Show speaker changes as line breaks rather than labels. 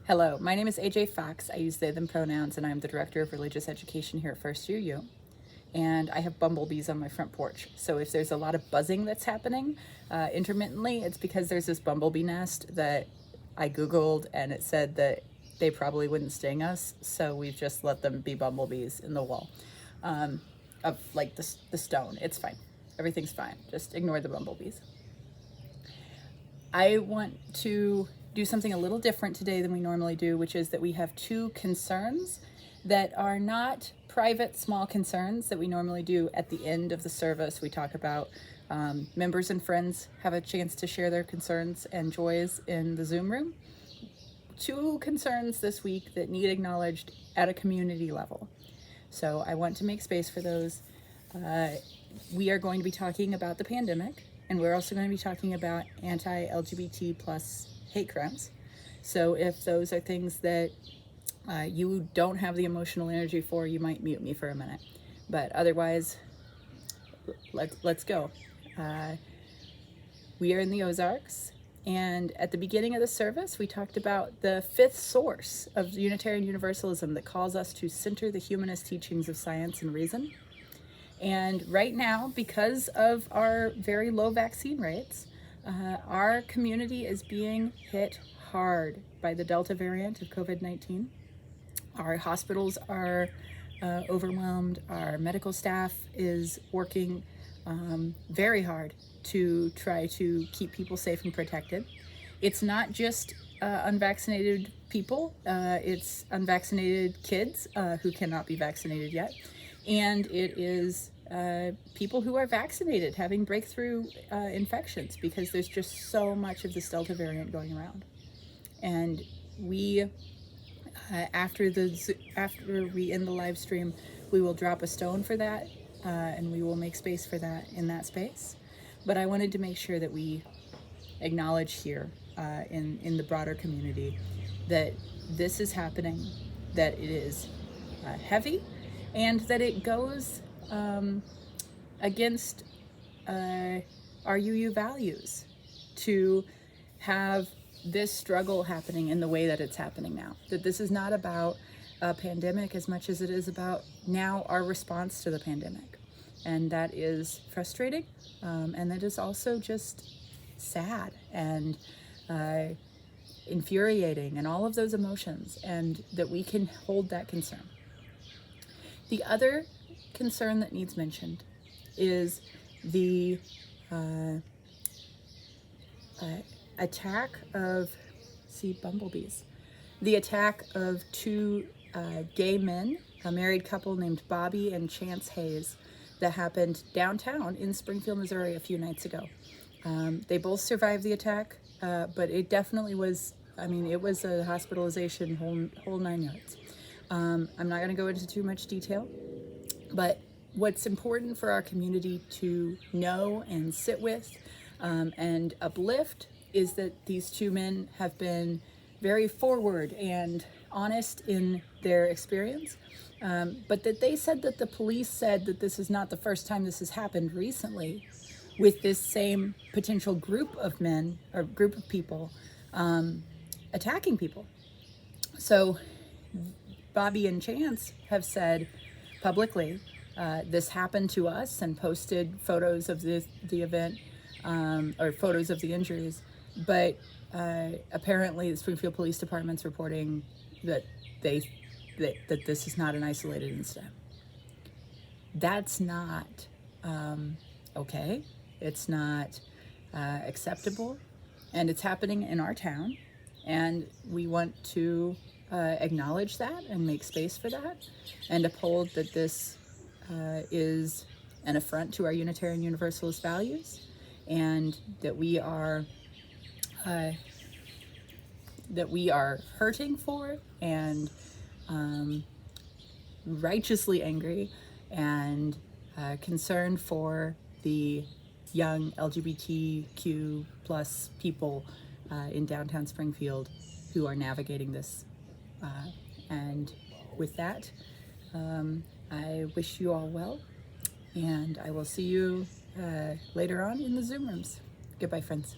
Hello, my name is AJ Fox. I use they, them pronouns, and I'm the Director of Religious Education here at First UU. And I have bumblebees on my front porch. So if there's a lot of buzzing that's happening intermittently, it's because there's this bumblebee nest that I Googled, and it said that they probably wouldn't sting us. So we've just let them be bumblebees in the wall of like the stone. It's fine. Everything's fine. Just ignore the bumblebees. I want to do something a little different today than we normally do, which is that we have two concerns that are not private, small concerns that we normally do at the end of the service. We talk about members and friends have a chance to share their concerns and joys in the Zoom room. Two concerns this week that need acknowledged at a community level. So I want to make space for those. We are going to be talking about the pandemic, and we're also going to be talking about anti-LGBT plus hate crimes. So if those are things that you don't have the emotional energy for, you might mute me for a minute. But otherwise, let's go. We are in the Ozarks, and at the beginning of the service, we talked about the fifth source of Unitarian Universalism that calls us to center the humanist teachings of science and reason. And right now, because of our very low vaccine rates, our community is being hit hard by the Delta variant of COVID-19. Our hospitals are overwhelmed. Our medical staff is working very hard to try to keep people safe and protected. It's not just unvaccinated people, it's unvaccinated kids who cannot be vaccinated yet. And it is people who are vaccinated having breakthrough infections because there's just so much of this Delta variant going around. And we, after we end the live stream, we will drop a stone for that, and we will make space for that in that space. But I wanted to make sure that we acknowledge here in the broader community that this is happening, that it is heavy, and that it goes against our UU values to have this struggle happening in the way that it's happening now. That this is not about a pandemic as much as it is about now our response to the pandemic. And that is frustrating, and that is also just sad and infuriating and all of those emotions, and that we can hold that concern. The other concern that needs mentioned is the attack of, bumblebees. The attack of two gay men, a married couple named Bobby and Chance Hayes, that happened downtown in Springfield, Missouri a few nights ago. They both survived the attack, but it definitely was, it was a hospitalization, whole 9 yards. I'm not going to go into too much detail, but what's important for our community to know and sit with and uplift is that these two men have been very forward and honest in their experience, but that they said that the police said that this is not the first time this has happened recently with this same potential group of men or group of people attacking people. So Bobby and Chance have said publicly, this happened to us, and posted photos of the event or photos of the injuries. But apparently the Springfield Police Department's reporting that that this is not an isolated incident. That's not okay. It's not acceptable, and it's happening in our town, and we want to acknowledge that and make space for that, and uphold that this is an affront to our Unitarian Universalist values, and that we are hurting for and righteously angry and concerned for the young LGBTQ plus people in downtown Springfield who are navigating this. And with that, I wish you all well, and I will see you later on in the Zoom rooms. Goodbye, friends.